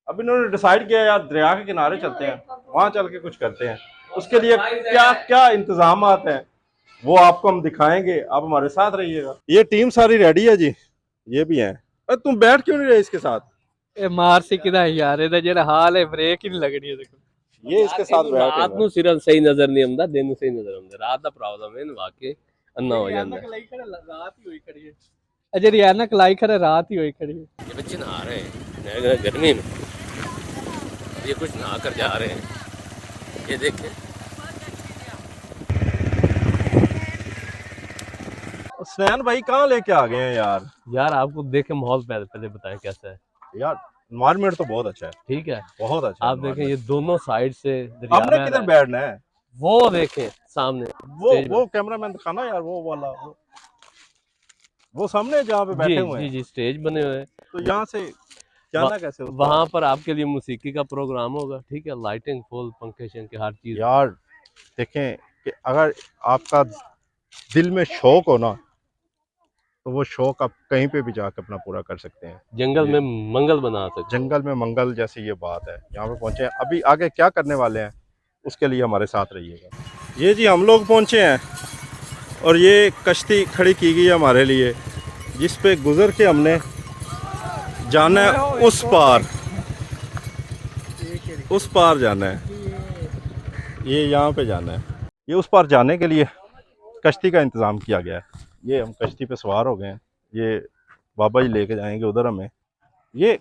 अब इन्होंने डिसाइड किया यार दरिया के किनारे चलते हैं, वहां चल के कुछ करते हैं। उसके लिए क्या क्या इंतजाम हैं वो आपको हम दिखाएंगे, आप हमारे साथ रहिएगा। ये टीम सारी रेडी है जी, ये भी है। अरे तुम बैठ क्यों नहीं रहे इसके साथ? ए मार सी किदा यार, ਇਹਦਾ ਜਿਹੜਾ ਹਾਲ ਹੈ ब्रेक ही नहीं लगनी है देखो। ये इसके साथ बैठ रात ਨੂੰ ਸਿਰਫ ਸਹੀ ਨਜ਼ਰ ਨਹੀਂ ਆਉਂਦਾ, ਦਿਨ ਨੂੰ ਸਹੀ ਨਜ਼ਰ ਆਉਂਦਾ। ਰਾਤ ਦਾ ਪ੍ਰੋਬਲਮ ਹੈ ਇਹਨੂੰ ਵਾਕੇ ਅੰਨਾ ਹੋ ਜਾਂਦਾ ਹੈ। रात ही हुई खड़ी है अजय रियाना कलाई खड़े, रात ही हुई खड़ी है। ये बच्चे नहा रहे हैं गर्मी में, ये कुछ नहा कर जा रहे हैं, ये देखें। स्नैन भाई कहाँ लेके आ गए हैं यार? यार आपको देखे माहौल पहले बताएं कैसा है यार एनवायरनमेंट तो बहुत अच्छा है, ठीक है। बहुत अच्छा। आप देखें ये दोनों साइड से दरिया हमने बह किधर रहा है। बैठना है? वो देखें सामने, वो कैमरामैन दिखाना यार, वो वाला वो सामने जहाँ पे बैठे हुए हैं। जी स्टेज बने हुए हैं। तो यहाँ से जाना कैसे होता है? वहाँ पर आपके लिए मौसीकी का प्रोग्राम होगा, ठीक है। लाइटिंग फुल, पंखे शंखे हर चीज। यार देखें कि अगर आपका दिल में शौक हो ना, तो वो शौक आप कहीं पे भी जाकर अपना पूरा कर सकते हैं। जंगल में मंगल बना सकते हैं। जंगल में मंगल जैसी ये बात है। यहाँ पे पहुंचे हैं, अभी आगे क्या करने वाले हैं उसके लिए हमारे साथ रहिएगा। ये जी हम लोग पहुंचे हैं और ये कश्ती खड़ी की गई है हमारे लिए, जिस पे गुजर के हमने जाना है उस पार, उस पार जाना है। ये यहाँ पे जाना है, ये उस पार जाने के लिए कश्ती का इंतज़ाम किया गया है। ये हम कश्ती पे सवार हो गए हैं, ये बाबा जी लेके जाएंगे उधर हमें। ये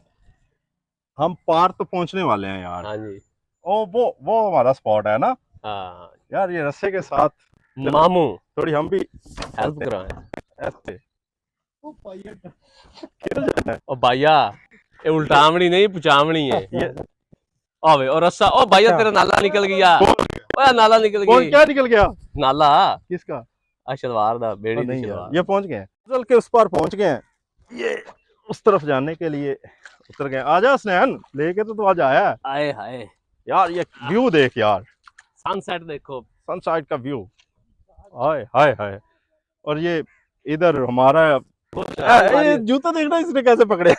हम पार तो पहुंचने वाले हैं यार। हाँ जी। ओ वो हमारा स्पॉट है ना। हाँ यार ये रस्से के साथ मामू थोड़ी हम भी हेल्प कराएं। ऐसे ओ भैया ये उल्टावनी नहीं पुचावनी है ये ओवे और रस्सा। ओ भैया तेरा नाला निकल गया। ओए नाला निकल कौन गया। क्या निकल गया? नाला किसका? आ शलवार दा बेड़ी दी नहीं यार, शलवार। ये पहुंच गए हैं, चल के उस पार पहुंच गए हैं। ये उस तरफ जाने के लिए उतर गए। आजा स्नैन, लेके तो तू आज आया है। आए हाय यार ये व्यू देख यार, सनसेट देखो। सनसाइड का व्यू, हाय हाय हाय। और ये इधर हमारा ये जूता देखना इसने कैसे पकड़े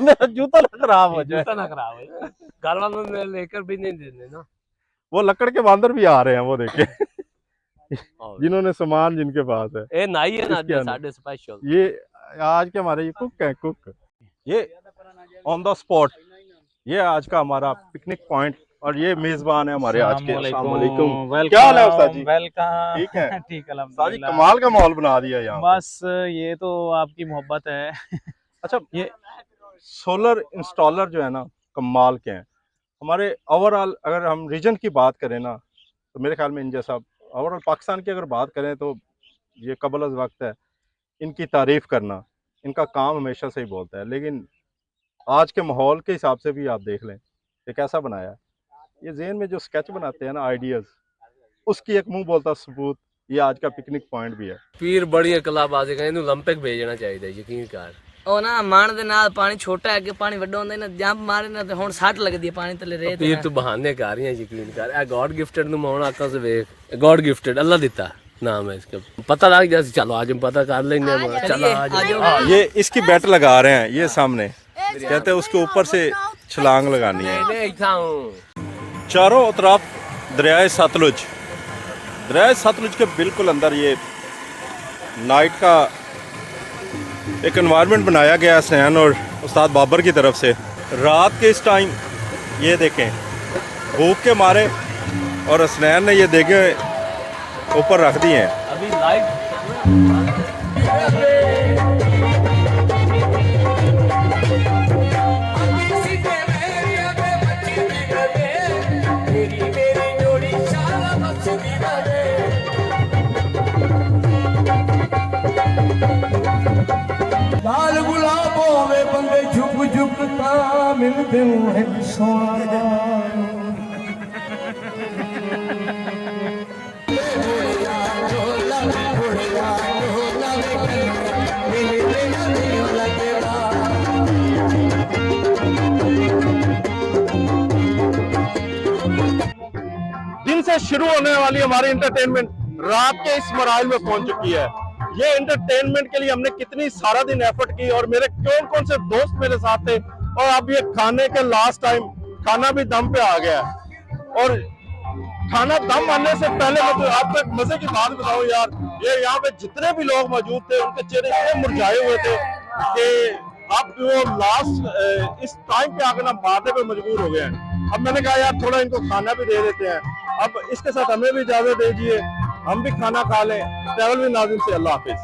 मेरा जूता ना खराब हो जाए। जूता ना खराब हो। घर वालों ने लेकर भी नहीं देने ना। वो लकड़ के बांदर भी आ रहे हैं, वो देखे जिन्होंने सामान जिनके पास है। ए नाई है ना इसके अंदर। साढ़े स्पेशल। ये आज के हमारे ये कुक हैं, कुक। ये ऑन द स्पॉट, ये आज का हमारा पिकनिक पॉइंट। और ये मेजबान है हमारे आज के। अस्सलाम वालेकुम। क्या हाल है उस्ताद जी? वेलकम। ठीक है। ठीक उस्ताद जी कमाल का माहौल बना दिया यहाँ। बस ये तो आपकी मोहब्बत है। अच्छा, ये सोलर इंस्टॉलर जो है ना कमाल के हैं हमारे। ओवरऑल अगर हम रीजन की बात करें ना, तो मेरे ख्याल में इन जैसा ओवरऑल पाकिस्तान की अगर बात करें तो ये कबल अज़ वक्त है इनकी तारीफ़ करना। इनका काम हमेशा से ही बोलता है, लेकिन आज के माहौल के हिसाब से भी आप देख लें ये कैसा बनाया है। ये ज़हन में जो स्केच बनाते हैं ना आइडियाज़, उसकी एक मुंह बोलता सबूत ये आज का पिकनिक पॉइंट भी है। पीर बड़ी कलाबाजी का इन्हें ओलंपिक भेजना चाहिए यकीन कर। ਉਹ ਨਾ ਮਾਣ ਦੇ ਨਾਲ ਪਾਣੀ ਛੋਟਾ ਹੈ, ਅੱਗੇ ਪਾਣੀ ਵੱਡਾ ਹੁੰਦਾ ਨਾ, ਜੰਪ ਮਾਰੇ ਨਾ ਤੇ ਹੁਣ ਸੱਟ ਲੱਗਦੀ ਹੈ ਪਾਣੀ ਥੱਲੇ ਰੇਤ। पीर तू बहाने कर रही है यकीन कर। ए गॉड गिफ्टेड नु मोहन आका से वेख, गॉड गिफ्टेड अल्लाह दिता नाम है इसका। पता लग जाए चलो आज हम पता कर लेंगे। चलो आज ये इसकी बेट लगा रहे हैं ये सामने, कहते हैं उसके ऊपर से छलांग लगानी है। देखा हूं चारों तरफ दरियाए सतलुज, दरियाए सतलुज के बिल्कुल अंदर ये नाइट का एक एनवायरनमेंट बनाया गया है स्नैन और उस्ताद बाबर की तरफ से। रात के इस टाइम ये देखें भूख के मारे और स्नैन ने ये देखे ऊपर रख दिए हैं। अभी लाइव लाल गुलाबों में बंदे झुक झुक ता मिलते हैं सोना। दिन से शुरू होने वाली हमारी एंटरटेनमेंट रात के इस मराइल में पहुंच चुकी है। ये एंटरटेनमेंट के लिए हमने कितनी सारा दिन एफर्ट की और मेरे कौन कौन से दोस्त मेरे साथ थे और अब ये खाने के लास्ट टाइम खाना भी दम पे आ गया है। और खाना दम आने से पहले मैं तो आपको एक मजे की बात बताऊं यार, ये यहाँ पे जितने भी लोग मौजूद थे उनके चेहरे इतने मुरझाए हुए थे कि अब वो लास्ट इस टाइम पे आकर ना मारने पे मजबूर हो गए हैं। अब मैंने कहा यार थोड़ा इनको खाना भी दे देते हैं। अब इसके साथ हमें भी इजाजत दीजिए, हम भी खाना खा लें। ट्रैवल विद नाज़िम से अल्लाह हाफिज।